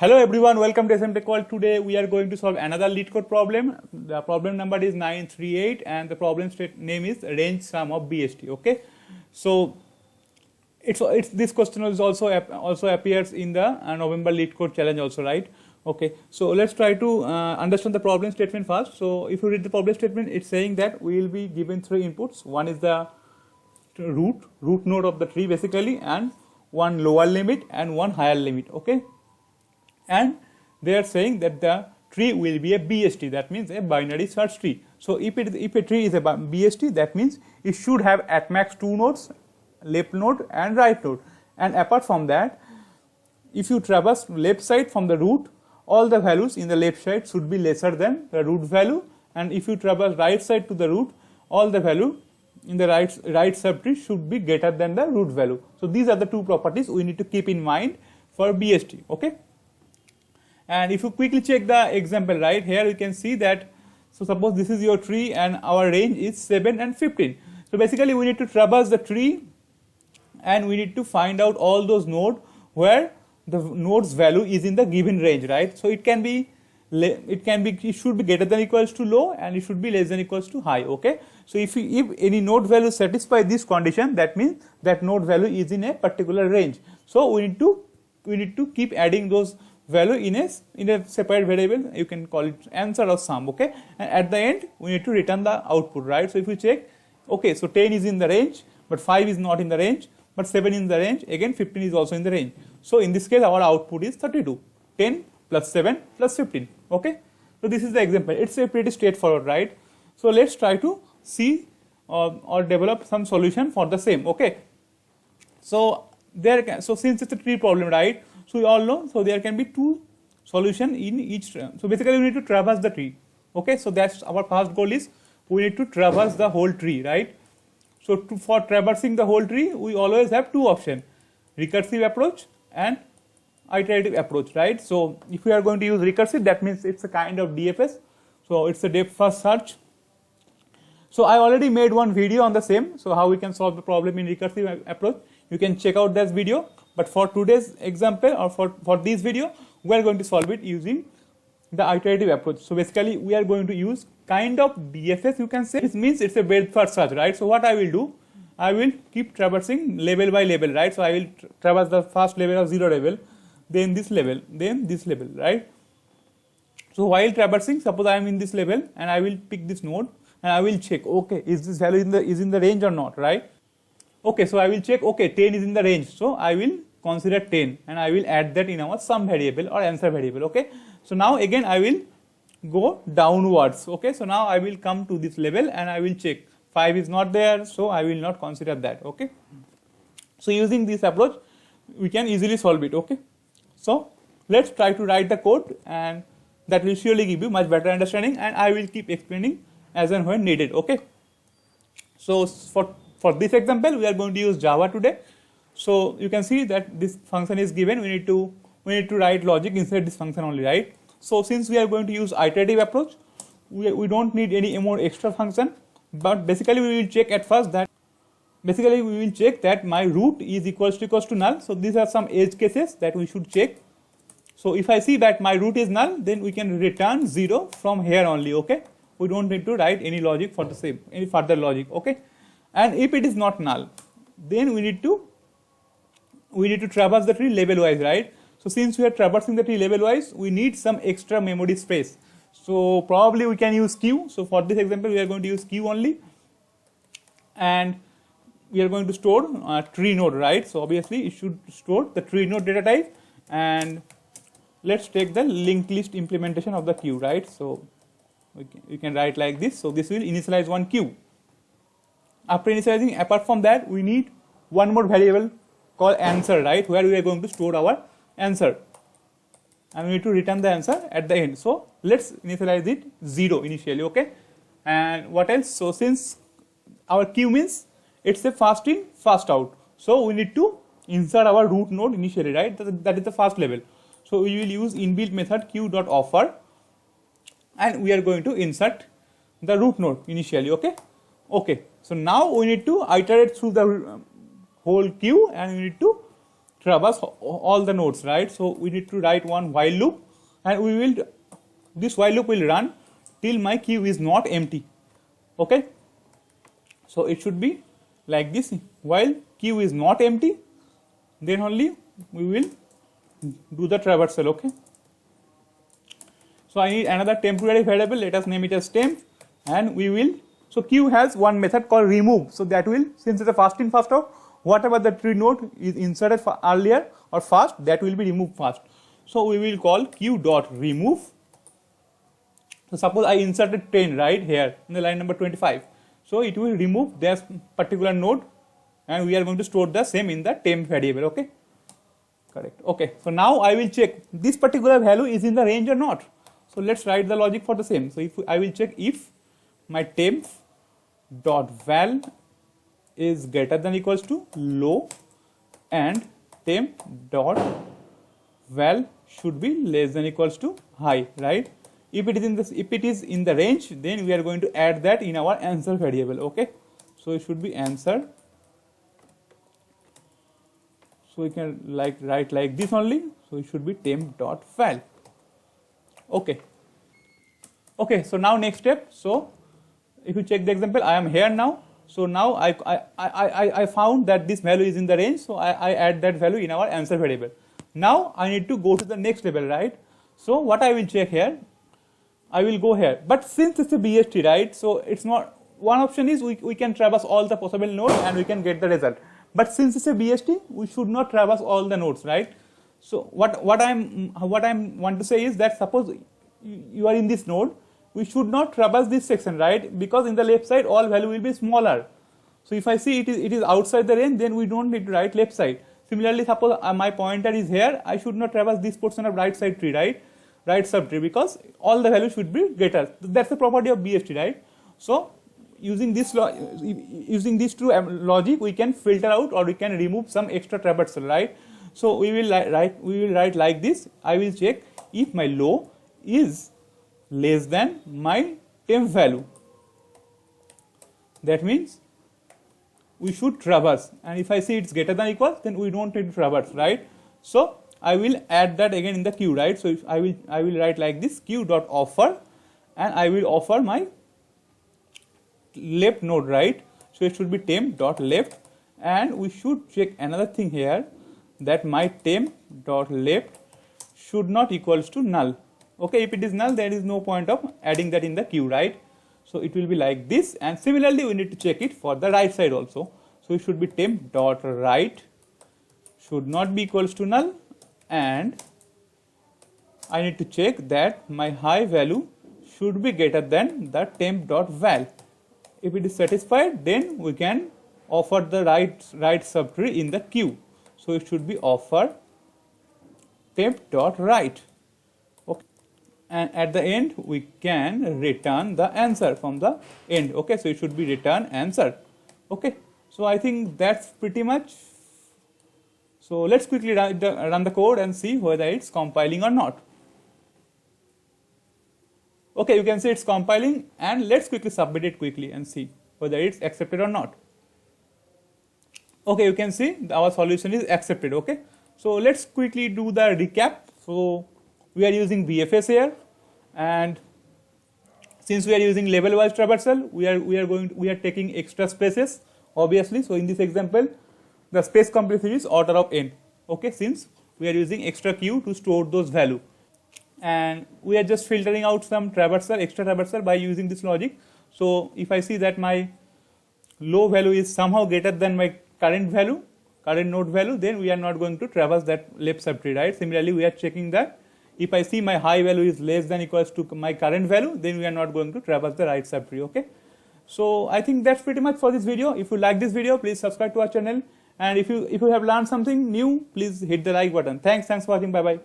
Hello everyone, welcome to SM Tech World. Today we are going to solve another LeetCode problem. The problem number is 938 and the problem name is range sum of BST. Okay, so it's this question is also appears in the November LeetCode challenge also, right? Okay, so let's try to understand the problem statement first. So if you read the problem statement, it's saying that we will be given three inputs. One is the root node of the tree basically, and one lower limit and one higher limit. Okay, and they are saying that the tree will be a BST, that means a binary search tree. So if a tree is a BST, that means it should have at max two nodes, left node and right node. And apart from that, if you traverse left side from the root, all the values in the left side should be lesser than the root value, and if you traverse right side to the root, all the value in the right subtree should be greater than the root value. So these are the two properties we need to keep in mind for BST. Okay. And if you quickly check the example right here, you can see that, so suppose this is your tree and our range is 7 and 15. So basically we need to traverse the tree and we need to find out all those nodes where the node's value is in the given range, right? So it should be greater than equals to low and it should be less than equals to high. Okay, so if any node value satisfy this condition, that means that node value is in a particular range. So we need to keep adding those value in a separate variable. You can call it answer or sum. Okay, and at the end we need to return the output, right? So if you check, okay, so 10 is in the range but 5 is not in the range, but 7 in the range, again 15 is also in the range. So in this case our output is 32, 10 plus 7 plus 15. Okay, so this is the example. It's a pretty straightforward, right? So let's try to see or develop some solution for the same. Okay, so since it's a tree problem, right, so we all know, so there can be two solutions in each tree. So basically we need to traverse the tree. Okay, so that's our first goal, is we need to traverse the whole tree, right? So for traversing the whole tree, we always have two options: recursive approach and iterative approach, right? So if we are going to use recursive, that means it's a kind of DFS. So it's a depth first search. So I already made one video on the same, so how we can solve the problem in recursive approach. You can check out that video. But for today's example, or for this video, we are going to solve it using the iterative approach. So basically we are going to use kind of DFS, you can say. This means it's a breadth first search, right? So what I will do, I will keep traversing level by level, right? So I will traverse the first level of 0 level, then this level, right? So while traversing, suppose I am in this level and I will pick this node and I will check, okay, is this value in the range or not, right? Okay, so I will check, okay, 10 is in the range, so I will consider 10 and I will add that in our sum variable or answer variable. Okay, so now again I will go downwards. Okay, so now I will come to this level and I will check 5 is not there, so I will not consider that. Okay, so using this approach we can easily solve it. Okay, so let's try to write the code, and that will surely give you much better understanding, and I will keep explaining as and when needed. Okay, so for this example we are going to use Java today. So you can see that this function is given. We need to write logic inside this function only, right? So since we are going to use iterative approach, we don't need any more extra function, but basically we will check at first that my root is equals to null. So these are some edge cases that we should check. So if I see that my root is null, then we can return 0 from here only. Okay, we don't need to write any logic for the same, any further logic. Okay, and if it is not null, then we need to traverse the tree level wise, right? So since we are traversing the tree level wise, we need some extra memory space. So probably we can use queue. So for this example we are going to use queue only, and we are going to store tree node, right? So obviously it should store the tree node data type, and let's take the linked list implementation of the queue, right? So we can write like this. So this will initialize one queue. After initializing, apart from that, we need one more variable called answer, right, where we are going to store our answer, and we need to return the answer at the end. So let's initialize it 0 initially. Okay, and what else? So since our queue means it's a first in first out, so we need to insert our root node initially, right? That is the first level. So we will use inbuilt method queue.offer, and we are going to insert the root node initially. Okay, so now we need to iterate through the whole queue, and we need to traverse all the nodes, right? So we need to write one while loop, and this while loop will run till my queue is not empty. Okay, so it should be like this. While queue is not empty, then only we will do the traversal. Okay, so I need another temporary variable. Let us name it as temp, and we will. So queue has one method called remove. So that will, since it's a first in first out, whatever the tree node is inserted earlier or first, that will be removed first. So we will call queue dot remove. So suppose I inserted 10 right here in the line number 25. So it will remove this particular node, and we are going to store the same in the temp variable. Okay, correct. Okay, so now I will check this particular value is in the range or not. So let's write the logic for the same. So if I will check if my temp dot val is greater than equals to low, and temp dot val should be less than equals to high, right? If it is in the range, then we are going to add that in our answer variable. Okay, so it should be answer. So we can write like this only. So it should be temp dot val. Okay. Okay, so now next step. So if you check the example, I am here now. So now I found that this value is in the range. So I add that value in our answer variable. Now I need to go to the next level, right? So what I will check here, I will go here. But since it's a BST, right? So it's not, one option is we can traverse all the possible nodes and we can get the result. But since it's a BST, we should not traverse all the nodes, right? So what I'm want to say is that suppose you are in this node, we should not traverse this section, right? Because in the left side, all value will be smaller. So if I see it is outside the range, then we don't need to write left side. Similarly, suppose my pointer is here, I should not traverse this portion of right side tree, right? Right subtree, because all the values should be greater. That's the property of BST, right? So using these two logic, we can filter out or we can remove some extra traversal, right? So we will write like this. I will check if my low is less than my temp value. That means we should traverse, and if I see it's greater than equal, then we don't need to traverse, right? So I will add that again in the queue, right? So if I will write like this, queue dot offer, and I will offer my left node, right? So it should be temp dot left, and we should check another thing here, that my temp dot left should not equals to null. Okay, if it is null, there is no point of adding that in the queue, right? So it will be like this, and similarly we need to check it for the right side also. So it should be temp dot right should not be equals to null, and I need to check that my high value should be greater than the temp dot val. If it is satisfied, then we can offer the right subtree in the queue. So it should be offer temp dot right. Okay, and at the end we can return the answer from the end. Okay, so it should be return answer. Okay, so I think that's pretty much. So let's quickly run the code and see whether it's compiling or not. Okay, you can see it's compiling, and let's quickly submit it quickly and see whether it's accepted or not. Okay, you can see our solution is accepted. Okay, so let's quickly do the recap. So we are using BFS here, and since we are using level wise traversal, we are taking extra spaces, obviously. So in this example, the space complexity is order of n. Okay, since we are using extra queue to store those value, and we are just filtering out some extra traversal by using this logic. So if I see that my low value is somehow greater than my current node value, then we are not going to traverse that left subtree, right? Similarly, we are checking that if I see my high value is less than equals to my current value, then we are not going to traverse the right subtree. Okay, so I think that's pretty much for this video. If you like this video, please subscribe to our channel, and if you have learned something new, please hit the like button. Thanks for watching. Bye bye.